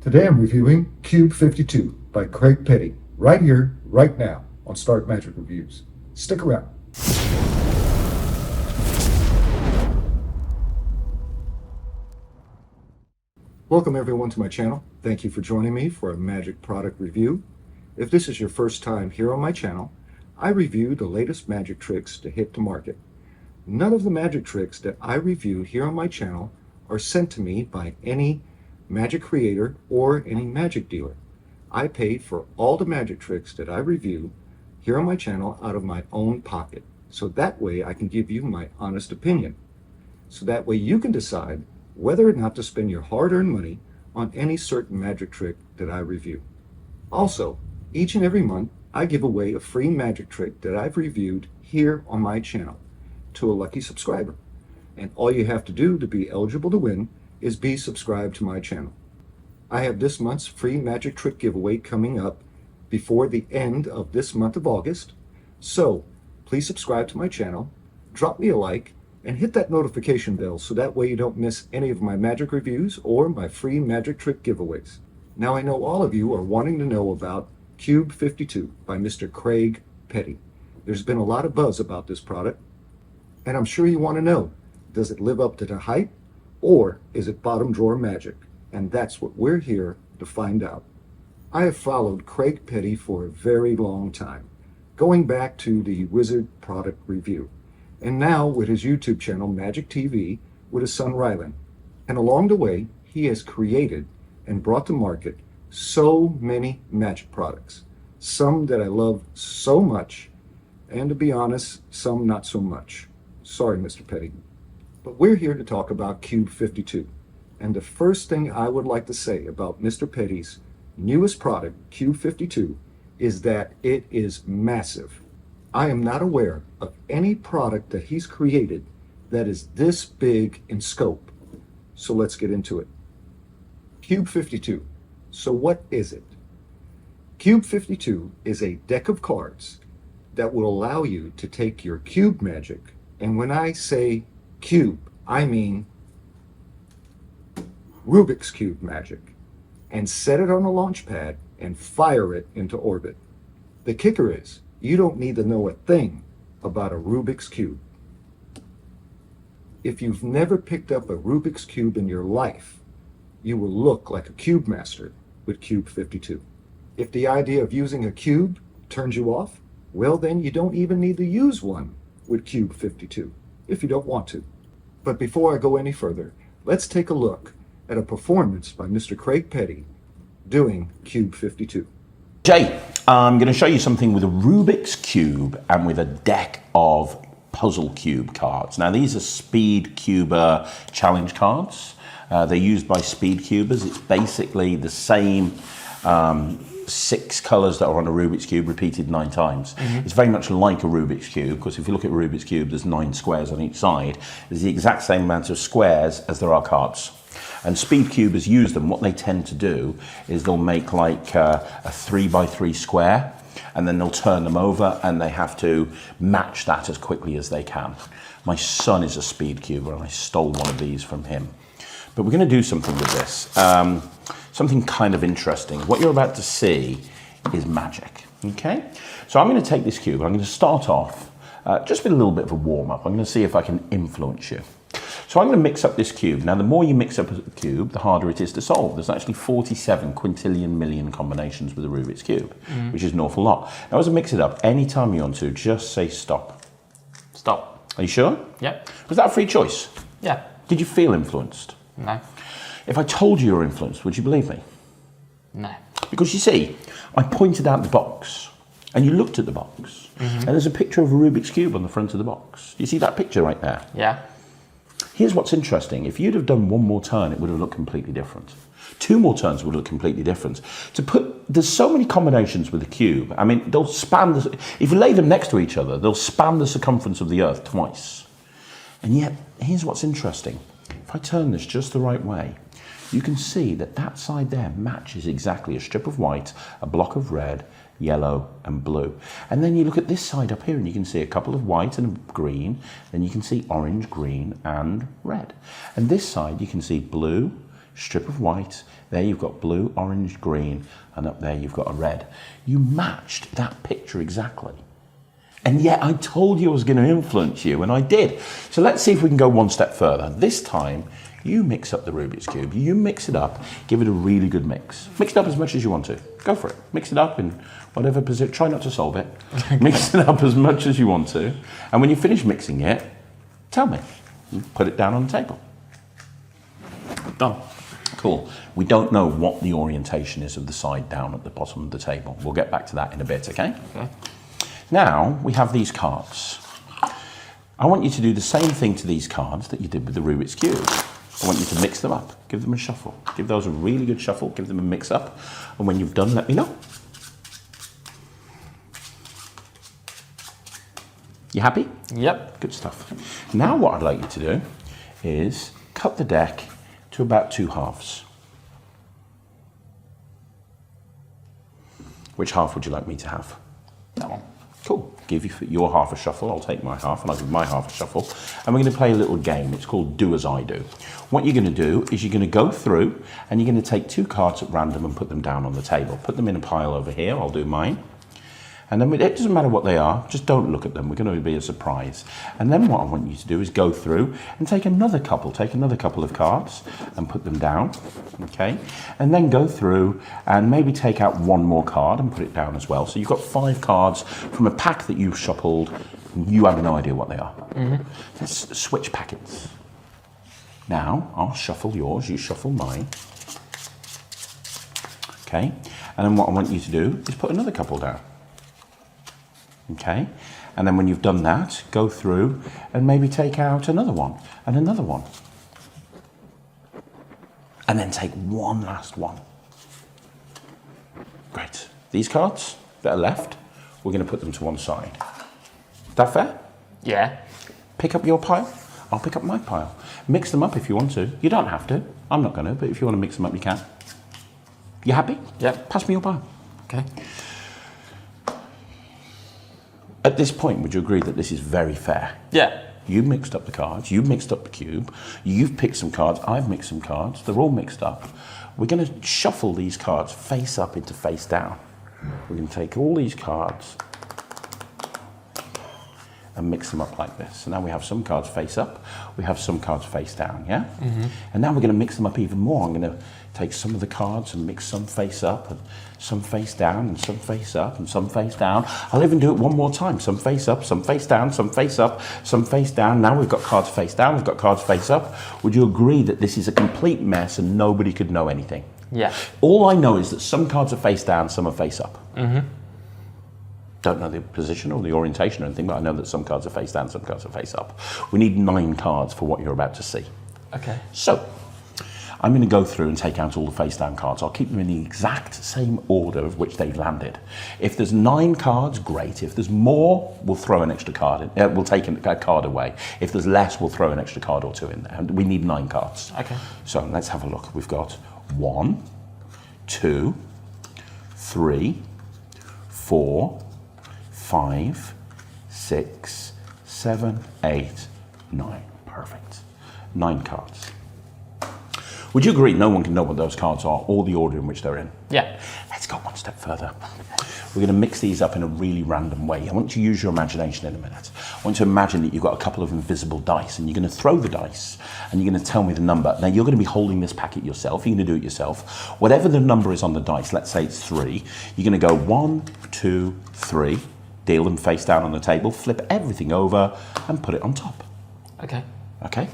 Today I'm reviewing Cube52 by Craig Petty, right here, right now, on Start Magic Reviews. Stick around. Welcome everyone to my channel. Thank you for joining me for a magic product review. If this is your first time here on my channel, I review the latest magic tricks to hit the market. None of the magic tricks that I review here on my channel are sent to me by any magic creator or any magic dealer. I paid for all the magic tricks that I review here on my channel out of my own pocket. So that way I can give you my honest opinion. So that way you can decide whether or not to spend your hard-earned money on any certain magic trick that I review. Also, each and every month I give away a free magic trick that I've reviewed here on my channel to a lucky subscriber. And all you have to do to be eligible to win is be subscribed to my channel. I have this month's free magic trick giveaway coming up before the end of this month of August. So please subscribe to my channel, drop me a like, and hit that notification bell so that way you don't miss any of my magic reviews or my free magic trick giveaways. Now I know all of you are wanting to know about Cube52 by Mr. Craig Petty. There's been a lot of buzz about this product, and I'm sure you want to know, does it live up to the hype? Or is it bottom drawer magic? And that's what we're here to find out. I have followed Craig Petty for a very long time, going back to the Wizard product review, and now with his YouTube channel Magic TV with his son Rylan. And along the way, he has created and brought to market so many magic products. Some that I love so much, and to be honest, some not so much. Sorry, Mr. Petty. But we're here to talk about Cube52. And the first thing I would like to say about Mr. Petty's newest product, Cube52, is that it is massive. I am not aware of any product that he's created that is this big in scope. So let's get into it. Cube52. So what is it? Cube52 is a deck of cards that will allow you to take your cube magic, and when I say cube, I mean Rubiks cube magic, and set it on a launch pad and fire it into orbit. The kicker is, you don't need to know a thing about a Rubiks cube. If you've never picked up a Rubiks cube in your life, you will look like a cube master with Cube52. If the idea of using a cube turns you off, well then you don't even need to use one with Cube52, if you don't want to. But before I go any further, let's take a look at a performance by Mr. Craig Petty doing Cube52. Jay, I'm going to show you something with a Rubik's Cube and with a deck of puzzle cube cards. Now these are Speed Cuber challenge cards. They're used by Speed Cubers. It's basically the same 6 colors that are on a Rubik's Cube repeated 9 times. It's very much like a Rubik's Cube, because if you look at a Rubik's Cube, there's 9 squares on each side. There's the exact same amount of squares as there are cards. And Speed Cubers use them. What they tend to do is they'll make like a 3x3 square, and then they'll turn them over and they have to match that as quickly as they can. My son is a Speed Cuber and I stole one of these from him. But we're going to do something with this. Something kind of interesting. What you're about to see is magic, okay? So I'm going to take this cube, I'm going to start off just with a little bit of a warm-up. I'm going to see if I can influence you. So I'm going to mix up this cube. Now the more you mix up a cube, the harder it is to solve. There's actually 47 quintillion million combinations with a Rubik's Cube, which is an awful lot. Now as I mix it up, anytime you want to, just say stop. Stop. Are you sure? Yep. Was that a free choice? Yeah. Did you feel influenced? No. If I told you were influenced, would you believe me? No. Because you see, I pointed out the box, and you looked at the box, and there's a picture of a Rubik's Cube on the front of the box. You see that picture right there? Yeah. Here's what's interesting. If you'd have done one more turn, it would have looked completely different. 2 more turns would look completely different. There's so many combinations with a cube. I mean, they'll span, if you lay them next to each other, they'll span the circumference of the Earth twice. And yet, here's what's interesting. If I turn this just the right way, you can see that that side there matches exactly a strip of white, a block of red, yellow and blue. And then you look at this side up here and you can see a couple of white and green, then you can see orange, green and red. And this side you can see blue, strip of white. There you've got blue, orange, green, and up there you've got a red. You matched that picture exactly. And yet I told you I was going to influence you, and I did. So let's see if we can go one step further. This time, you mix up the Rubik's Cube. You mix it up, give it a really good mix. Mix it up as much as you want to. Go for it. Mix it up in whatever position. Try not to solve it. Mix it up as much as you want to. And when you finish mixing it, tell me. Put it down on the table. Done. Cool. We don't know what the orientation is of the side down at the bottom of the table. We'll get back to that in a bit, okay? Okay. Now, we have these cards. I want you to do the same thing to these cards that you did with the Rubik's Cube. I want you to mix them up, give them a shuffle. Give those a really good shuffle, give them a mix up, and when you've done, let me know. You happy? Yep. Good stuff. Now what I'd like you to do is cut the deck to about 2 halves. Which half would you like me to have? That one. Cool. Give you your half a shuffle, I'll take my half, and I'll give my half a shuffle. And we're going to play a little game. It's called Do As I Do. What you're going to do is you're going to go through and you're going to take 2 cards at random and put them down on the table. Put them in a pile over here. I'll do mine. And then it doesn't matter what they are, just don't look at them. We're going to be a surprise. And then what I want you to do is go through and take another couple of cards and put them down, okay? And then go through and maybe take out 1 more card and put it down as well. So you've got 5 cards from a pack that you've shuffled. You have no idea what they are. Let's switch packets. Now, I'll shuffle yours, you shuffle mine. Okay? And then what I want you to do is put another couple down. Okay, and then when you've done that, go through and maybe take out another one and another one. And then take one last one. Great. These cards that are left, we're going to put them to one side. Is that fair? Yeah. Pick up your pile, I'll pick up my pile. Mix them up if you want to. You don't have to. I'm not going to, but if you want to mix them up, you can. You happy? Yep. Pass me your pile. Okay. At this point, would you agree that this is very fair? Yeah. You mixed up the cards, you mixed up the cube, you've picked some cards, I've mixed some cards, they're all mixed up. We're going to shuffle these cards face up into face down. We're going to take all these cards and mix them up like this. So now we have some cards face up, we have some cards face down, yeah? And now we're going to mix them up even more. I'm going to take some of the cards and mix some face up and some face down and some face up and some face down. I'll even do it one more time. Some face up, some face down, some face up, some face down. Now we've got cards face down, we've got cards face up. Would you agree that this is a complete mess and nobody could know anything? Yeah. All I know is that some cards are face down, some are face up. Don't know the position or the orientation or anything, but I know that some cards are face down, some cards are face up. We need 9 cards for what you're about to see. Okay. So, I'm going to go through and take out all the face down cards. I'll keep them in the exact same order of which they've landed. If there's 9 cards, great. If there's more, we'll throw an extra card in. We'll take a card away. If there's less, we'll throw an extra card or 2 in there. We need 9 cards. Okay. So let's have a look. We've got 1, 2, 3, 4, 5, 6, 7, 8, 9. Perfect. 9 cards. Would you agree no one can know what those cards are or the order in which they're in? Yeah. Let's go one step further. We're going to mix these up in a really random way. I want you to use your imagination in a minute. I want you to imagine that you've got a couple of invisible dice and you're going to throw the dice and you're going to tell me the number. Now you're going to be holding this packet yourself. You're going to do it yourself. Whatever the number is on the dice, let's say it's 3, you're going to go 1, 2, 3, deal them face down on the table, flip everything over and put it on top. Okay. Okay?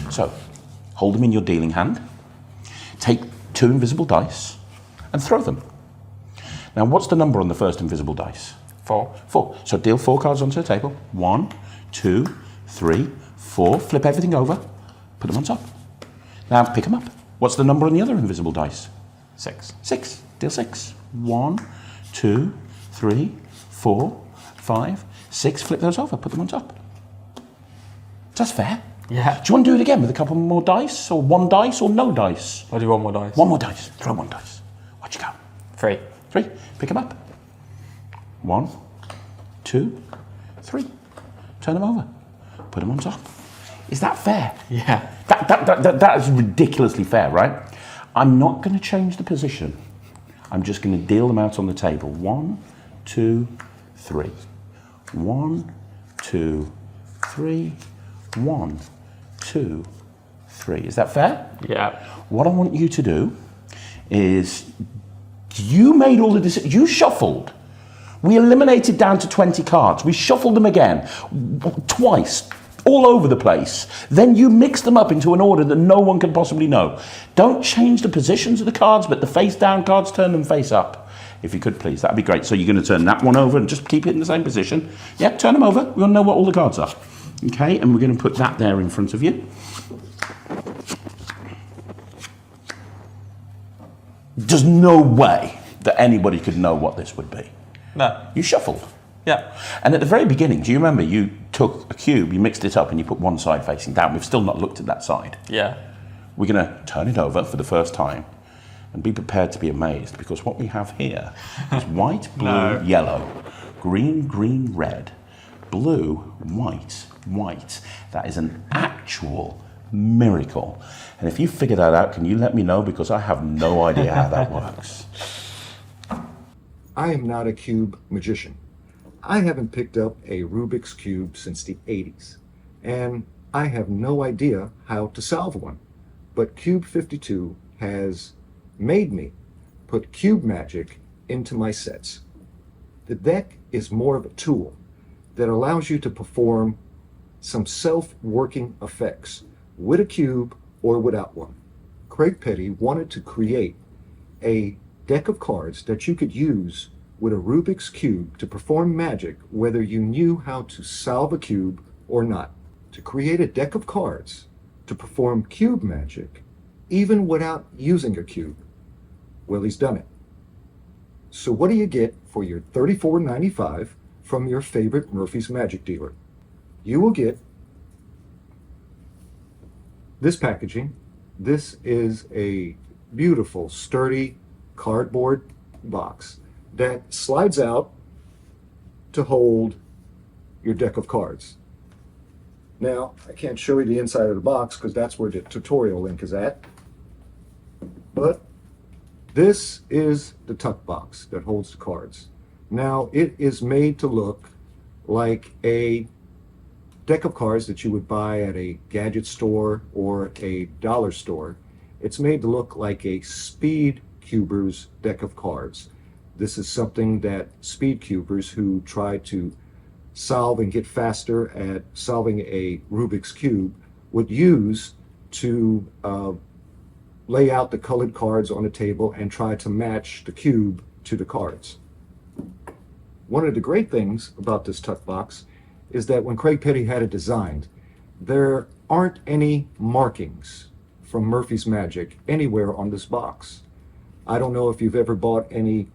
So, hold them in your dealing hand. Take 2 invisible dice and throw them. Now, what's the number on the first invisible dice? 4. 4. So deal 4 cards onto the table. 1, 2, 3, 4. Flip everything over. Put them on top. Now, pick them up. What's the number on the other invisible dice? 6. 6. Deal 6. 1, 2, 3, 4, 5, 6. Flip those over. Put them on top. That's fair. Yeah. Do you want to do it again with a couple more dice, or 1 dice, or no dice? I'll do 1 more dice. 1 more dice. Throw 1 dice. What you got? 3. 3. Pick them up. 1, 2, 3. Turn them over. Put them on top. Is that fair? Yeah. That is ridiculously fair, right? I'm not going to change the position. I'm just going to deal them out on the table. 1, 2, 3. 1, 2, 3. 1, 2, 3. Is that fair? Yeah. What I want you to do is, you made all the decisions. You shuffled. We eliminated down to 20 cards. We shuffled them again, twice, all over the place. Then you mixed them up into an order that no one can possibly know. Don't change the positions of the cards, but the face down cards, turn them face up. If you could, please, that'd be great. So you're going to turn that one over and just keep it in the same position. Yeah, turn them over. We want to know what all the cards are. Okay, and we're going to put that there in front of you. There's no way that anybody could know what this would be. No. You shuffled. Yeah. And at the very beginning, do you remember you took a cube, you mixed it up and you put one side facing down. We've still not looked at that side. Yeah. We're going to turn it over for the first time and be prepared to be amazed, because what we have here is white, blue, yellow, green, green, red, blue, white, white. That is an actual miracle. And if you figure that out, can you let me know? Because I have no idea how that works. I am not a cube magician. I haven't picked up a Rubik's Cube since the 80s, and I have no idea how to solve one. But Cube52 has made me put cube magic into my sets. The deck is more of a tool that allows you to perform some self-working effects with a cube or without one. Craig Petty wanted to create a deck of cards that you could use with a Rubik's Cube to perform magic, whether you knew how to solve a cube or not. To create a deck of cards to perform cube magic, even without using a cube. Well, he's done it. So what do you get for your $34.95 from your favorite Murphy's Magic dealer? You will get this packaging. This is a beautiful, sturdy cardboard box that slides out to hold your deck of cards. Now, I can't show you the inside of the box because that's where the tutorial link is at. But this is the tuck box that holds the cards. Now, it is made to look like a deck of cards that you would buy at a gadget store or a dollar store. It's made to look like a speed cuber's deck of cards. This is something that speed cubers who try to solve and get faster at solving a Rubik's Cube would use to lay out the colored cards on a table and try to match the cube to the cards. One of the great things about this tuck box is that when Craig Petty had it designed, there aren't any markings from Murphy's Magic anywhere on this box. I don't know if you've ever bought any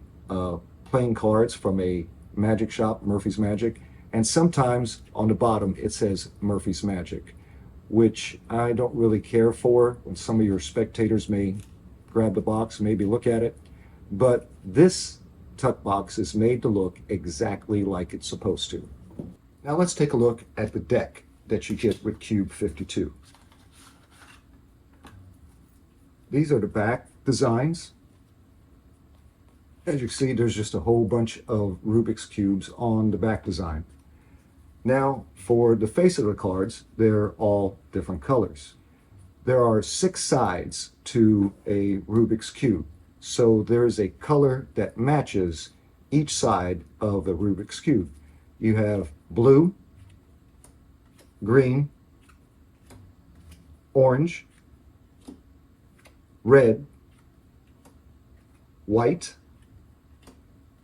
playing cards from a magic shop, Murphy's Magic, and sometimes on the bottom it says Murphy's Magic, which I don't really care for. When some of your spectators may grab the box, maybe look at it, but this tuck box is made to look exactly like it's supposed to. Now let's take a look at the deck that you get with Cube52. These are the back designs. As you can see, there's just a whole bunch of Rubik's Cubes on the back design. Now, for the face of the cards, they're all different colors. There are 6 sides to a Rubik's Cube, so there's a color that matches each side of the Rubik's Cube. You have blue, green, orange, red, white,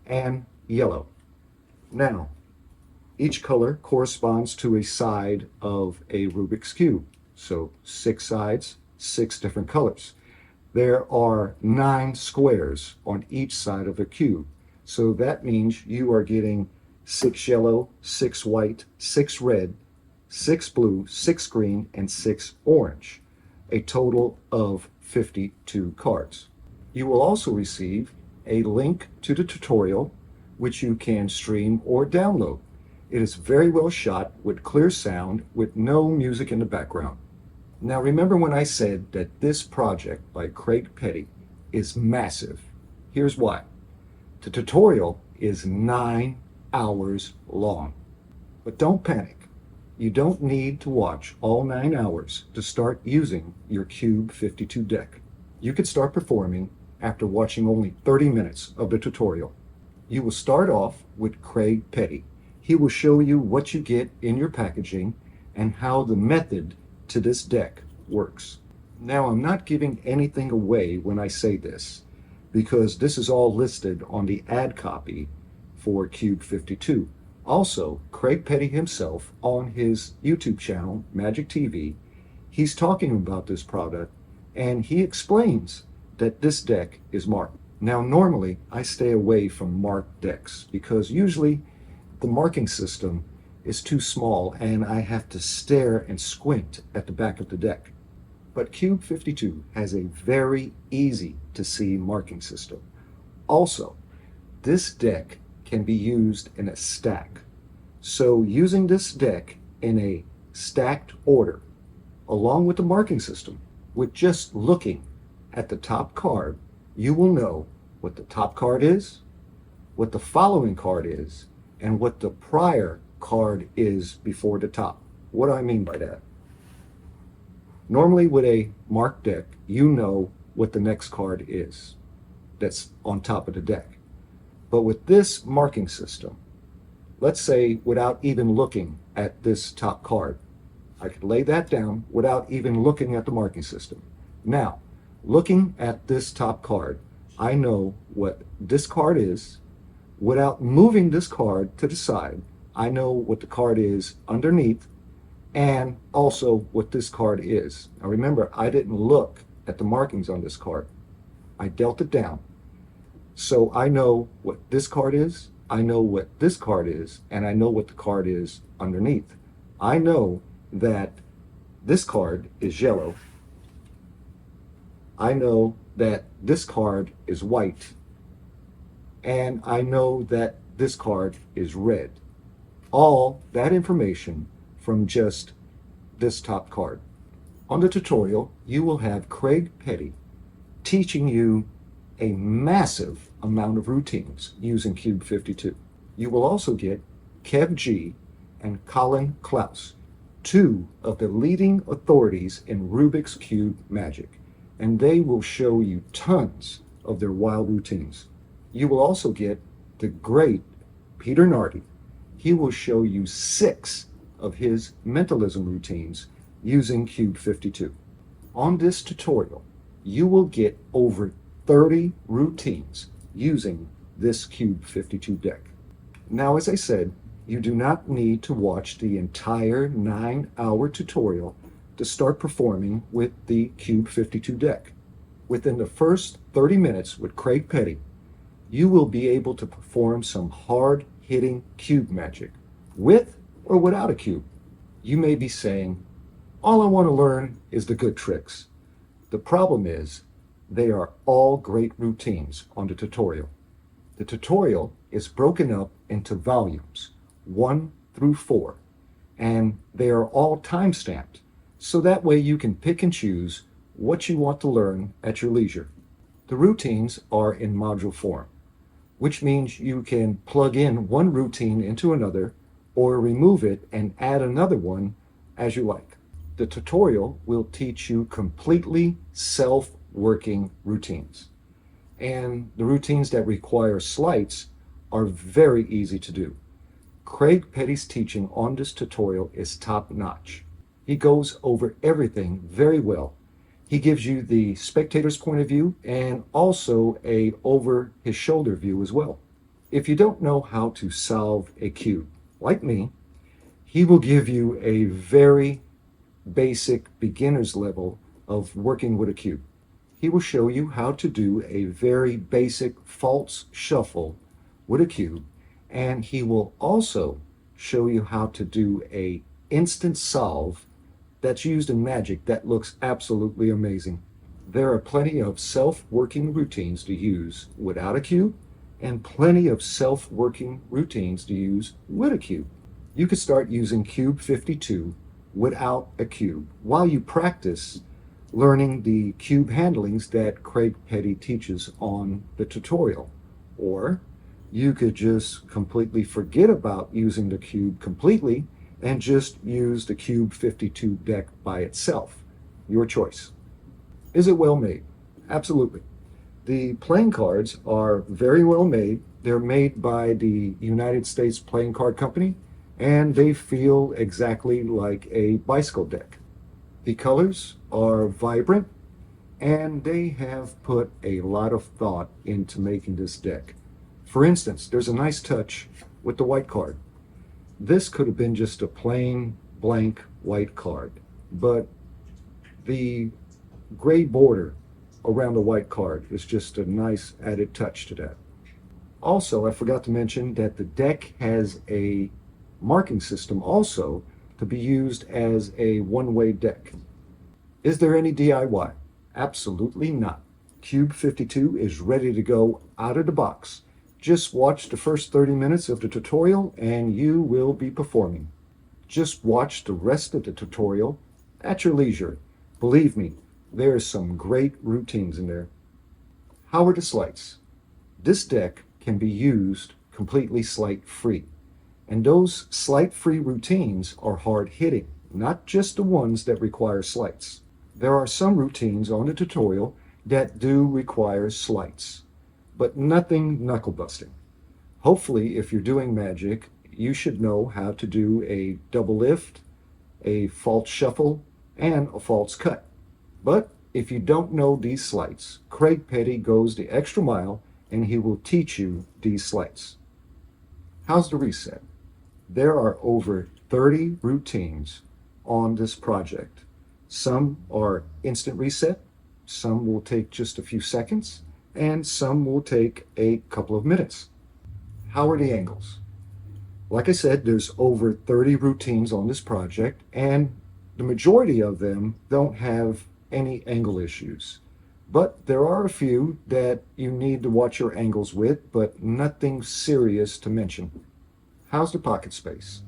and yellow. Now, each color corresponds to a side of a Rubik's Cube. So 6 sides, 6 different colors. There are 9 squares on each side of the cube. So that means you are getting 6 yellow, 6 white, 6 red, 6 blue, 6 green, and 6 orange. A total of 52 cards. You will also receive a link to the tutorial, which you can stream or download. It is very well shot with clear sound with no music in the background. Now remember when I said that this project by Craig Petty is massive? Here's why. The tutorial is 9 hours long. But don't panic. You don't need to watch all 9 hours to start using your Cube52 deck. You can start performing after watching only 30 minutes of the tutorial. You will start off with Craig Petty. He will show you what you get in your packaging and how the method to this deck works. Now, I'm not giving anything away when I say this, because this is all listed on the ad copy for Cube52. Also, Craig Petty himself on his YouTube channel, Magic TV, he's talking about this product and he explains that this deck is marked. Now, normally I stay away from marked decks because usually the marking system is too small and I have to stare and squint at the back of the deck. But Cube52 has a very easy to see marking system. Also, this deck can be used in a stack. So using this deck in a stacked order, along with the marking system, with just looking at the top card, you will know what the top card is, what the following card is, and what the prior card is before the top. What do I mean by that? Normally with a marked deck, you know what the next card is that's on top of the deck. But with this marking system, let's say without even looking at this top card, I could lay that down without even looking at the marking system. Now, looking at this top card, I know what this card is. Without moving this card to the side, I know what the card is underneath and also what this card is. Now remember, I didn't look at the markings on this card. I dealt it down. So I know what this card is, I know what this card is, and I know what the card is underneath. I know that this card is yellow. I know that this card is white. And I know that this card is red. All that information from just this top card. On the tutorial, you will have Craig Petty teaching you a massive amount of routines using Cube52. You will also get Kev G and Colin Klaus, two of the leading authorities in Rubiks Cube magic, and they will show you tons of their wild routines. You will also get the great Peter Nardi. He will show you 6 of his mentalism routines using Cube52. On this tutorial, you will get over 30 routines using this Cube52 deck. Now, as I said, you do not need to watch the entire 9-hour tutorial to start performing with the Cube52 deck. Within the first 30 minutes with Craig Petty, you will be able to perform some hard-hitting cube magic, with or without a cube. You may be saying, all I want to learn is the good tricks. The problem is, they are all great routines on the tutorial. The tutorial is broken up into volumes, 1 through 4, and they are all time-stamped, so that way you can pick and choose what you want to learn at your leisure. The routines are in module form, which means you can plug in one routine into another or remove it and add another one as you like. The tutorial will teach you completely self-working routines. And the routines that require sleights are very easy to do. Craig Petty's teaching on this tutorial is top-notch. He goes over everything very well. He gives you the spectator's point of view and also a over-his-shoulder view as well. If you don't know how to solve a cube, like me, he will give you a very basic beginner's level of working with a cube. He will show you how to do a very basic false shuffle with a cube, and he will also show you how to do a instant solve that's used in magic that looks absolutely amazing. There are plenty of self-working routines to use without a cube and plenty of self-working routines to use with a cube. You could start using Cube52 without a cube while you practice learning the cube handlings that Craig Petty teaches on the tutorial. Or you could just completely forget about using the cube completely and just use the Cube52 deck by itself. Your choice. Is it well made? Absolutely. The playing cards are very well made. They're made by the United States Playing Card Company, and they feel exactly like a bicycle deck. The colors are vibrant, and they have put a lot of thought into making this deck. For instance, there's a nice touch with the white card. This could have been just a plain blank white card, but the gray border around the white card is just a nice added touch to that. Also, I forgot to mention that the deck has a marking system also to be used as a one-way deck. Is there any DIY? Absolutely not. Cube52 is ready to go out of the box. Just watch the first 30 minutes of the tutorial and you will be performing. Just watch the rest of the tutorial at your leisure. Believe me, there's some great routines in there. How are the sleights? This deck can be used completely sleight-free. And those sleight-free routines are hard-hitting, not just the ones that require sleights. There are some routines on the tutorial that do require sleights, but nothing knuckle-busting. Hopefully, if you're doing Magic, you should know how to do a double lift, a false shuffle, and a false cut. But if you don't know these sleights, Craig Petty goes the extra mile and he will teach you these sleights. How's the reset? There are over 30 routines on this project. Some are instant reset, some will take just a few seconds, and some will take a couple of minutes. How are the angles? Like I said, there's over 30 routines on this project, and the majority of them don't have any angle issues. But there are a few that you need to watch your angles with, but nothing serious to mention. How's the pocket space?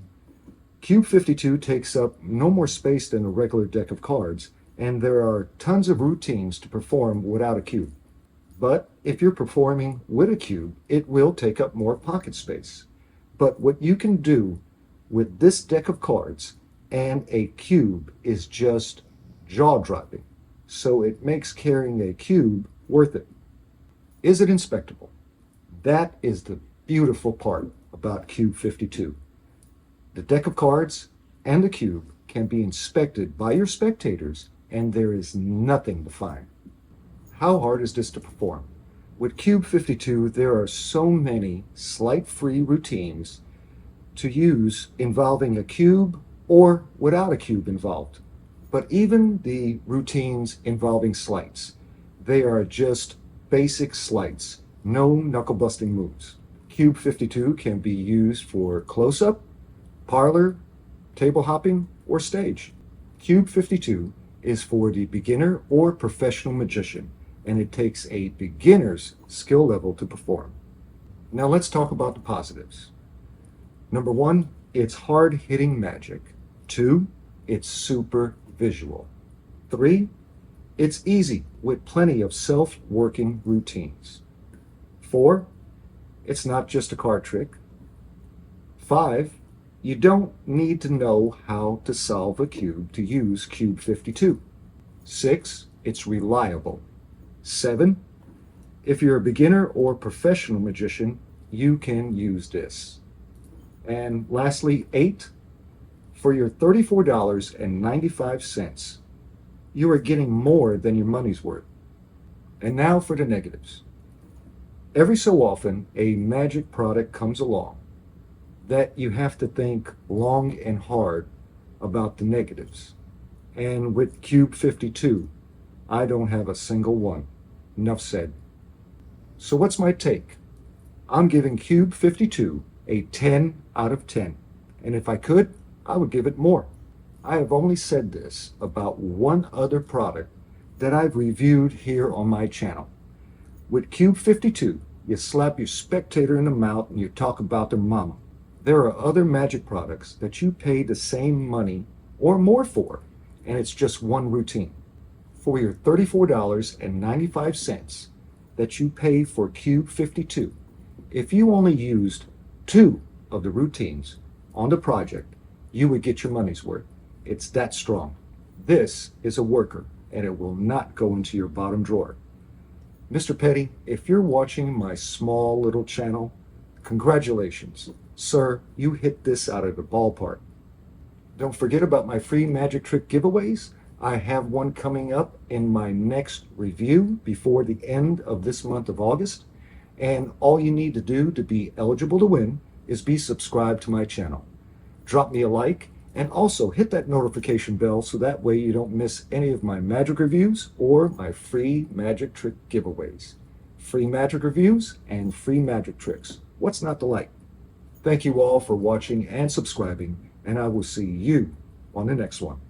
Cube52 takes up no more space than a regular deck of cards, and there are tons of routines to perform without a cube. But if you're performing with a cube, it will take up more pocket space. But what you can do with this deck of cards and a cube is just jaw-dropping. So it makes carrying a cube worth it. Is it inspectable? That is the beautiful part about Cube52. The deck of cards and the cube can be inspected by your spectators, and there is nothing to find. How hard is this to perform? With Cube52, there are so many sleight-free routines to use involving a cube or without a cube involved. But even the routines involving sleights, they are just basic sleights, no knuckle-busting moves. Cube52 can be used for close-up, parlor, table hopping, or stage. Cube52 is for the beginner or professional magician, and it takes a beginner's skill level to perform. Now let's talk about the positives. Number 1, it's hard-hitting magic. 2, it's super visual. 3, it's easy with plenty of self-working routines. 4, it's not just a card trick. 5, you don't need to know how to solve a cube to use Cube52. 6, it's reliable. 7, if you're a beginner or professional magician, you can use this. And lastly, 8, for your $34.95, you are getting more than your money's worth. And now for the negatives. Every so often, a magic product comes along that you have to think long and hard about the negatives. And with Cube52, I don't have a single one. Enough said. So what's my take? I'm giving Cube52 a 10 out of 10. And if I could, I would give it more. I have only said this about one other product that I've reviewed here on my channel. With Cube52, you slap your spectator in the mouth and you talk about their mama. There are other magic products that you pay the same money or more for, and it's just one routine. For your $34.95 that you pay for Cube52, if you only used 2 of the routines on the project, you would get your money's worth. It's that strong. This is a worker, and it will not go into your bottom drawer. Mr. Petty, if you're watching my small little channel, congratulations. Sir, you hit this out of the ballpark. Don't forget about my free magic trick giveaways. I have one coming up in my next review before the end of this month of August. And all you need to do to be eligible to win is be subscribed to my channel. Drop me a like and also hit that notification bell so that way you don't miss any of my magic reviews or my free magic trick giveaways. Free magic reviews and free magic tricks. What's not to like? Thank you all for watching and subscribing, and I will see you on the next one.